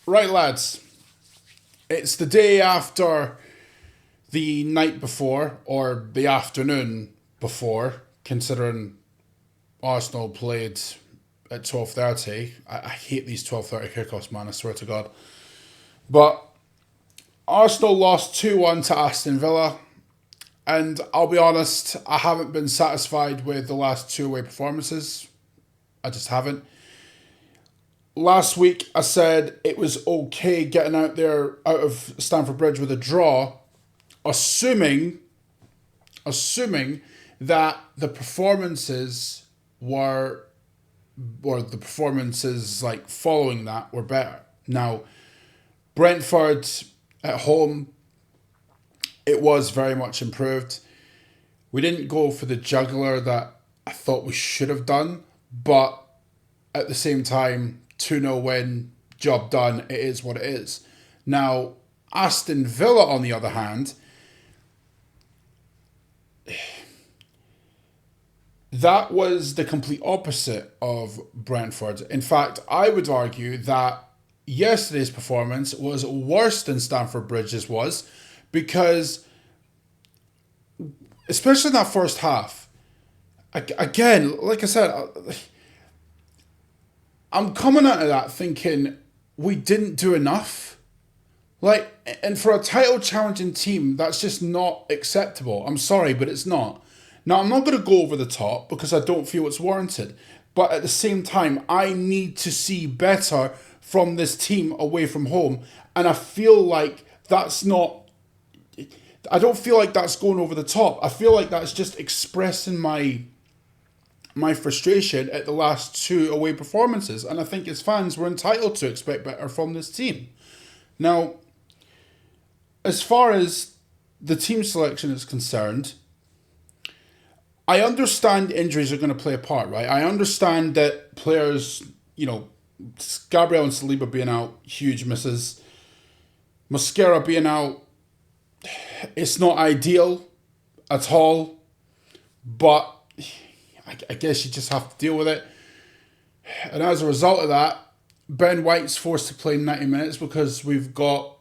Right, lads. It's the day after the night before, or the afternoon before, considering Arsenal played at 12:30. I hate these 12:30 kickoffs, man. I swear to God. But Arsenal lost 2-1 to Aston Villa, and I'll be honest, I haven't been satisfied with the last two away performances. I just haven't. Last week I said it was okay getting out there out of Stamford Bridge with a draw, assuming that the performances were or the performances like following that were better. Now, Brentford at home, it was very much improved. We didn't go for the juggler that I thought we should have done, but at the same time, 2-0 win, job done, it is what it is. Now, Aston Villa, on the other hand, that was the complete opposite of Brentford. In fact, I would argue that yesterday's performance was worse than Stamford Bridge's was, because, especially in that first half, again, like I said, I'm coming out of that thinking we didn't do enough. Like, and for a title challenging team, that's just not acceptable. I'm sorry, but it's not. Now, I'm not going to go over the top because I don't feel it's warranted. But at the same time, I need to see better from this team away from home. And I feel like that's not... I don't feel like that's going over the top. I feel like that's just expressing my frustration at the last two away performances. And I think as fans, we're entitled to expect better from this team. Now, as far as the team selection is concerned, I understand injuries are going to play a part, right? I understand that players, Gabriel and Saliba being out, huge misses. Mosquera being out, it's not ideal at all, but I guess you just have to deal with it. And as a result of that, Ben White's forced to play 90 minutes because we've got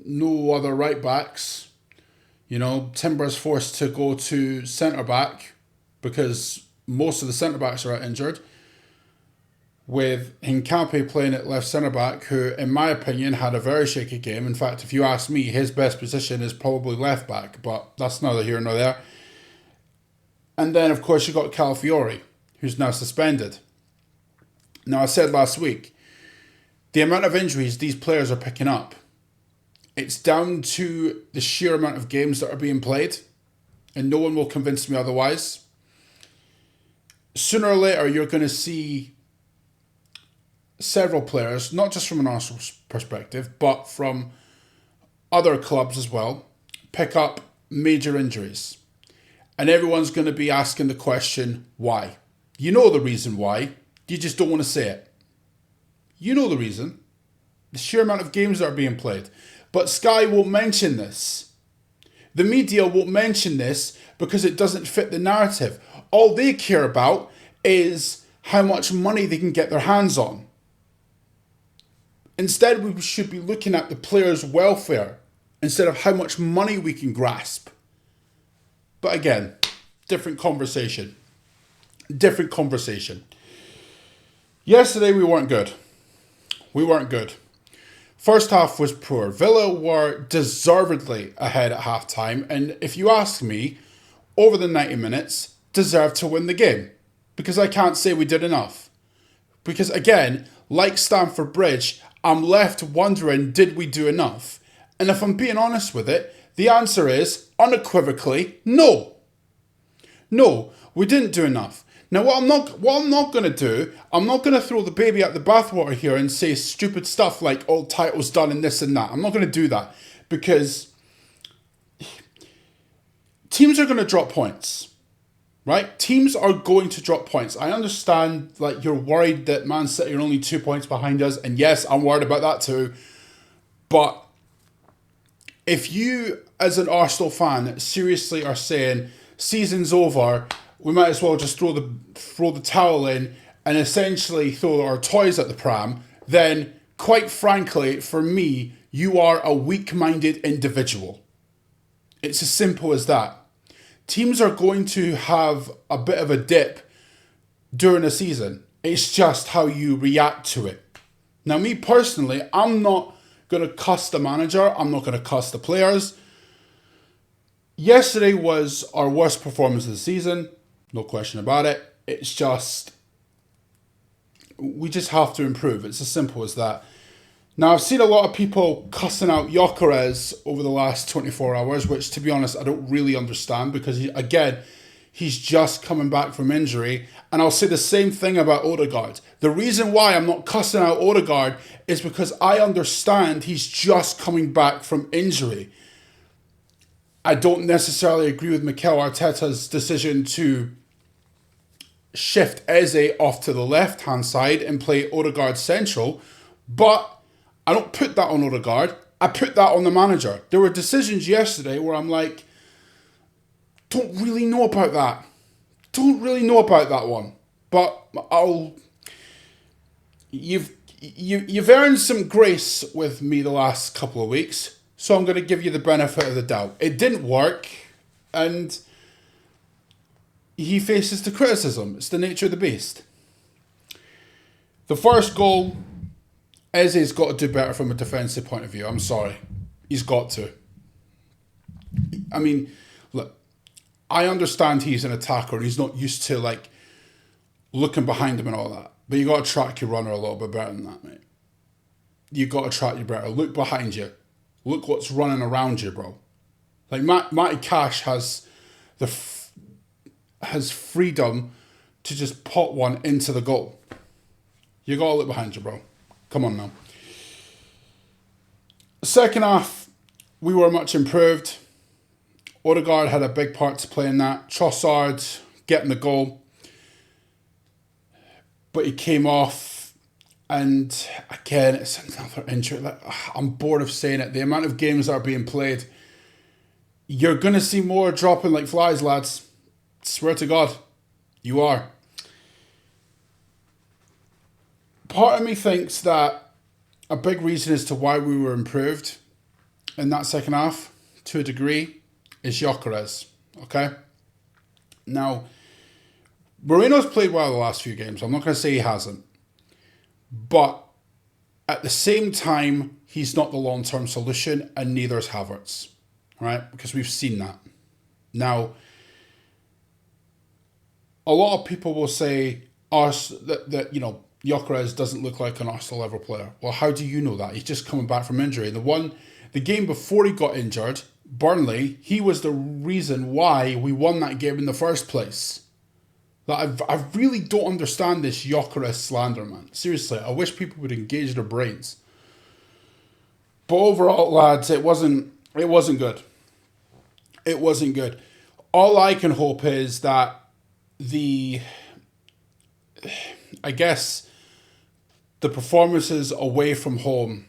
no other right backs. Timber's forced to go to centre back because most of the centre backs are out injured. With Hincapie playing at left centre back, who, in my opinion, had a very shaky game. In fact, if you ask me, his best position is probably left back, but that's neither here nor there. And then, of course, you got Calafiori, who's now suspended. Now, I said last week, the amount of injuries these players are picking up, it's down to the sheer amount of games that are being played, and no one will convince me otherwise. Sooner or later, you're going to see several players, not just from an Arsenal perspective, but from other clubs as well, pick up major injuries. And everyone's going to be asking the question, why? You know the reason why. You just don't want to say it. You know the reason. The sheer amount of games that are being played. But Sky won't mention this. The media won't mention this because it doesn't fit the narrative. All they care about is how much money they can get their hands on. Instead, we should be looking at the players' welfare instead of how much money we can grasp. But again, different conversation. Different conversation. Yesterday, we weren't good. We weren't good. First half was poor. Villa were deservedly ahead at half-time, and if you ask me, over the 90 minutes, deserved to win the game. Because I can't say we did enough. Because again, like Stamford Bridge, I'm left wondering, did we do enough? And if I'm being honest with it, the answer is, unequivocally, no. No, we didn't do enough. Now, what I'm not going to do, I'm not going to throw the baby out the bathwater here and say stupid stuff like, oh, title's done and this and that. I'm not going to do that because teams are going to drop points, right? Teams are going to drop points. I understand, like, you're worried that Man City are only 2 points behind us, and yes, I'm worried about that too. But if you, as an Arsenal fan, seriously are saying season's over, we might as well just throw the towel in and essentially throw our toys at the pram, then quite frankly, for me, you are a weak-minded individual. It's as simple as that. Teams are going to have a bit of a dip during a season. It's just how you react to it. Now, me personally, I'm not going to cuss the manager. I'm not going to cuss the players. Yesterday was our worst performance of the season. No question about it. It's just, we just have to improve. It's as simple as that. Now, I've seen a lot of people cussing out Gyökeres over the last 24 hours, which, to be honest, I don't really understand because, he's just coming back from injury. And I'll say the same thing about Odegaard. The reason why I'm not cussing out Odegaard is because I understand he's just coming back from injury. I don't necessarily agree with Mikel Arteta's decision to shift Eze off to the left-hand side and play Odegaard central, but I don't put that on Odegaard. I put that on the manager. There were decisions yesterday where I'm like, don't really know about that. Don't really know about that one. But you've earned some grace with me the last couple of weeks, so I'm going to give you the benefit of the doubt. It didn't work, and he faces the criticism. It's the nature of the beast. The first goal, Eze's got to do better from a defensive point of view. I'm sorry. He's got to. I mean, look, I understand he's an attacker and he's not used to, like, looking behind him and all that. But you got to track your runner a little bit better than that, mate. You got to track you better. Look behind you. Look what's running around you, bro. Like, Matty Cash has has freedom to just pot one into the goal. You got to look behind you, bro. Come on now. Second half, we were much improved. Odegaard had a big part to play in that. Trossard getting the goal. But he came off. And again, it's another injury. Like, I'm bored of saying it. The amount of games that are being played. You're going to see more dropping like flies, lads. Swear to God. You are. Part of me thinks that a big reason as to why we were improved in that second half, to a degree, is Gyökeres. Okay? Now, Moreno's played well the last few games. I'm not going to say he hasn't. But at the same time, he's not the long-term solution, and neither is Havertz. Right? Because we've seen that. Now, a lot of people will say that Gyökeres doesn't look like an Arsenal level player. Well, how do you know that? He's just coming back from injury. The game before he got injured, Burnley, he was the reason why we won that game in the first place. Like, I really don't understand this Gyökeres slander, man. Seriously, I wish people would engage their brains. But overall, lads, it wasn't good. It wasn't good. All I can hope is that the performances away from home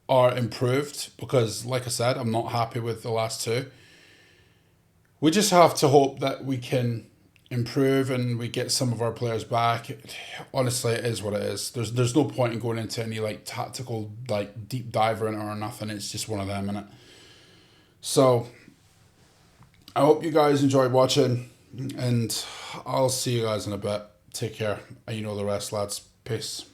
are improved because, like I said, I'm not happy with the last two. We just have to hope that we can improve and we get some of our players back. Honestly, it is what it is. There's no point in going into any like tactical like deep diver in it or nothing. It's just one of them, innit? So I hope you guys enjoyed watching, and I'll see you guys in a bit. Take care, and you know the rest, lads. Peace.